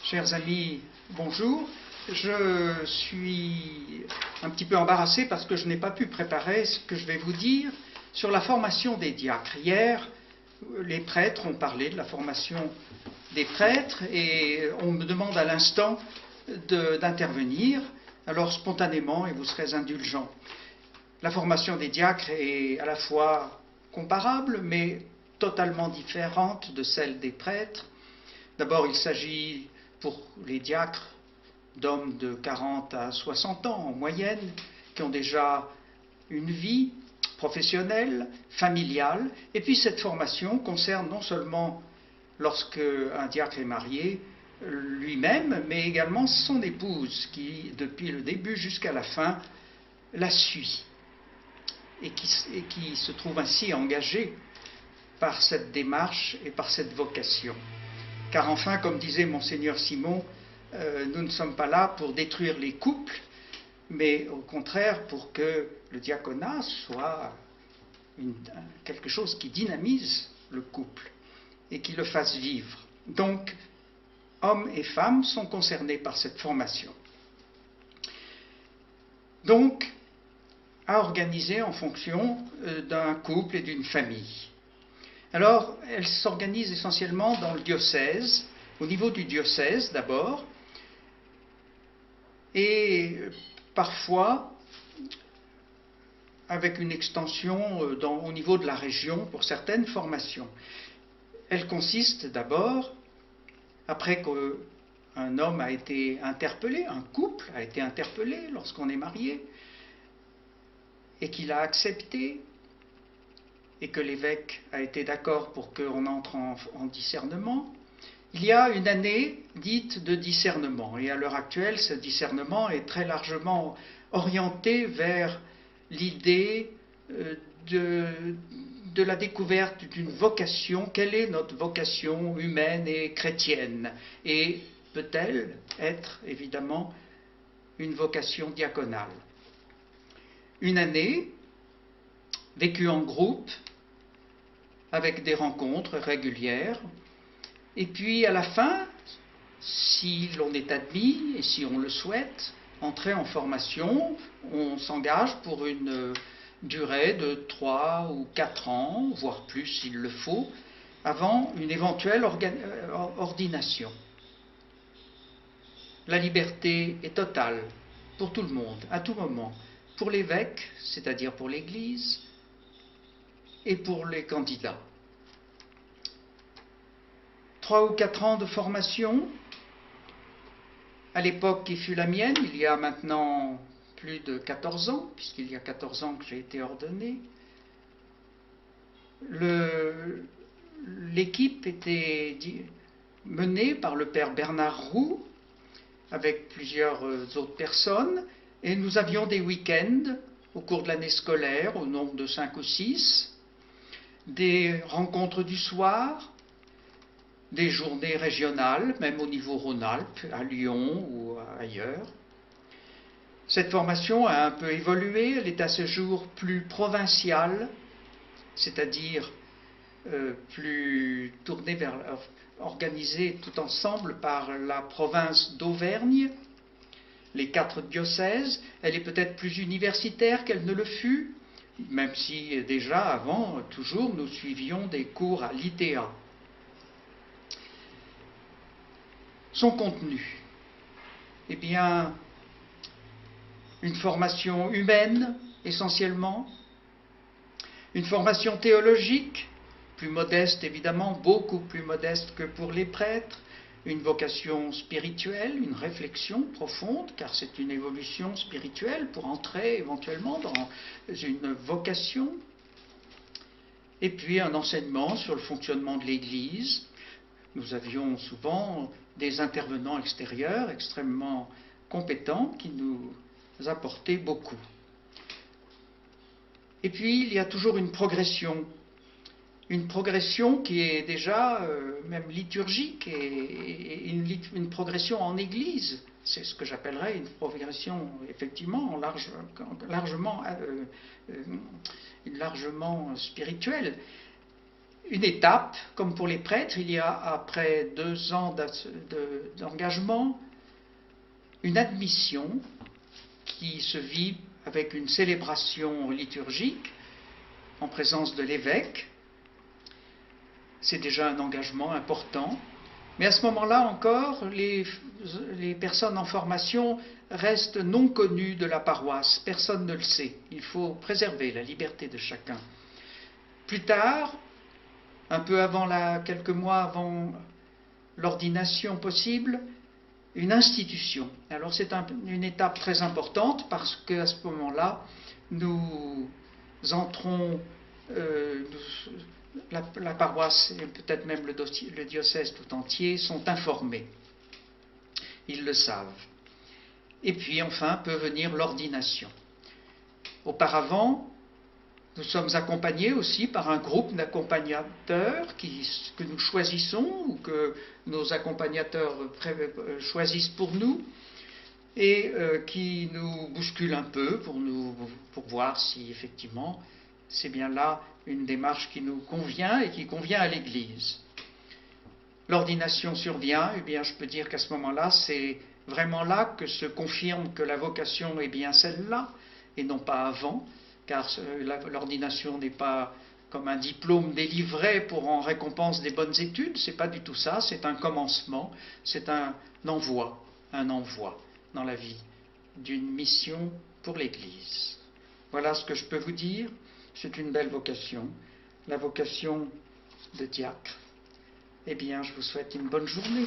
Chers amis, bonjour. Je suis un petit peu embarrassé parce que je n'ai pas pu préparer ce que je vais vous dire sur la formation des diacres. Hier, les prêtres ont parlé de la formation des prêtres et on me demande à l'instant d'intervenir. Alors spontanément, et vous serez indulgents, la formation des diacres est à la fois comparable mais totalement différente de celle des prêtres. D'abord, il s'agit pour les diacres d'hommes de 40 à 60 ans en moyenne, qui ont déjà une vie professionnelle, familiale, et puis cette formation concerne non seulement lorsque un diacre est marié lui-même, mais également son épouse, qui depuis le début jusqu'à la fin la suit, et qui se trouve ainsi engagée par cette démarche et par cette vocation. Car enfin, comme disait Monseigneur Simon, nous ne sommes pas là pour détruire les couples, mais au contraire pour que le diaconat soit quelque chose qui dynamise le couple et qui le fasse vivre. Donc, hommes et femmes sont concernés par cette formation. Donc, à organiser en fonction d'un couple et d'une famille. Alors, elle s'organise essentiellement dans le diocèse, au niveau du diocèse d'abord, et parfois avec une extension au niveau de la région pour certaines formations. Elle consiste d'abord, après qu'un homme a été interpellé, un couple a été interpellé lorsqu'on est marié, et qu'il a accepté, et que l'évêque a été d'accord pour qu'on entre en discernement, il y a une année dite de discernement. Et à l'heure actuelle, ce discernement est très largement orienté vers l'idée de la découverte d'une vocation. Quelle est notre vocation humaine et chrétienne? Et peut-elle être, évidemment, une vocation diaconale? Une année vécue en groupe, avec des rencontres régulières, et puis à la fin, si l'on est admis et si on le souhaite, entrer en formation, on s'engage pour une durée de 3 ou 4 ans, voire plus s'il le faut, avant une éventuelle ordination. La liberté est totale pour tout le monde, à tout moment, pour l'évêque, c'est-à-dire pour l'Église, et pour les candidats. 3 ou 4 ans de formation, à l'époque qui fut la mienne, il y a maintenant plus de 14 ans, puisqu'il y a 14 ans que j'ai été ordonné. L'équipe était menée par le père Bernard Roux, avec plusieurs autres personnes, et nous avions des week-ends au cours de l'année scolaire, au nombre de 5 ou 6, des rencontres du soir, des journées régionales, même au niveau Rhône-Alpes, à Lyon ou ailleurs. Cette formation a un peu évolué, elle est à ce jour plus provinciale, c'est-à-dire plus tournée vers, organisée tout ensemble par la province d'Auvergne, les 4 diocèses. Elle est peut-être plus universitaire qu'elle ne le fut, même si déjà avant, toujours, nous suivions des cours à l'ITEA. Son contenu, eh bien, une formation humaine essentiellement, une formation théologique, plus modeste évidemment, beaucoup plus modeste que pour les prêtres, une vocation spirituelle, une réflexion profonde, car c'est une évolution spirituelle pour entrer éventuellement dans une vocation, et puis un enseignement sur le fonctionnement de l'Église. Nous avions souvent des intervenants extérieurs extrêmement compétents qui nous apportaient beaucoup. Et puis, il y a toujours une progression qui est déjà même liturgique et une progression en Église. C'est ce que j'appellerais une progression effectivement largement spirituelle. une étape, comme pour les prêtres, il y a après 2 ans d'engagement, une admission qui se vit avec une célébration liturgique en présence de l'évêque. C'est déjà un engagement important. Mais à ce moment-là encore, les personnes en formation restent non connues de la paroisse. Personne ne le sait. Il faut préserver la liberté de chacun. Plus tard, un peu quelques mois avant l'ordination possible, une institution. Alors c'est une étape très importante parce qu'à ce moment-là, nous entrons, la paroisse et peut-être même le diocèse tout entier sont informés. Ils le savent. Et puis enfin peut venir l'ordination. Auparavant, nous sommes accompagnés aussi par un groupe d'accompagnateurs que nous choisissons ou que nos accompagnateurs choisissent pour nous et qui nous bousculent un peu pour voir si effectivement c'est bien là une démarche qui nous convient et qui convient à l'Église. L'ordination survient, et bien je peux dire qu'à ce moment-là, c'est vraiment là que se confirme que la vocation est bien celle-là et non pas avant, car l'ordination n'est pas comme un diplôme délivré pour en récompense des bonnes études, c'est pas du tout ça, c'est un commencement, c'est un envoi dans la vie d'une mission pour l'Église. Voilà ce que je peux vous dire, c'est une belle vocation, la vocation de diacre. Eh bien, je vous souhaite une bonne journée.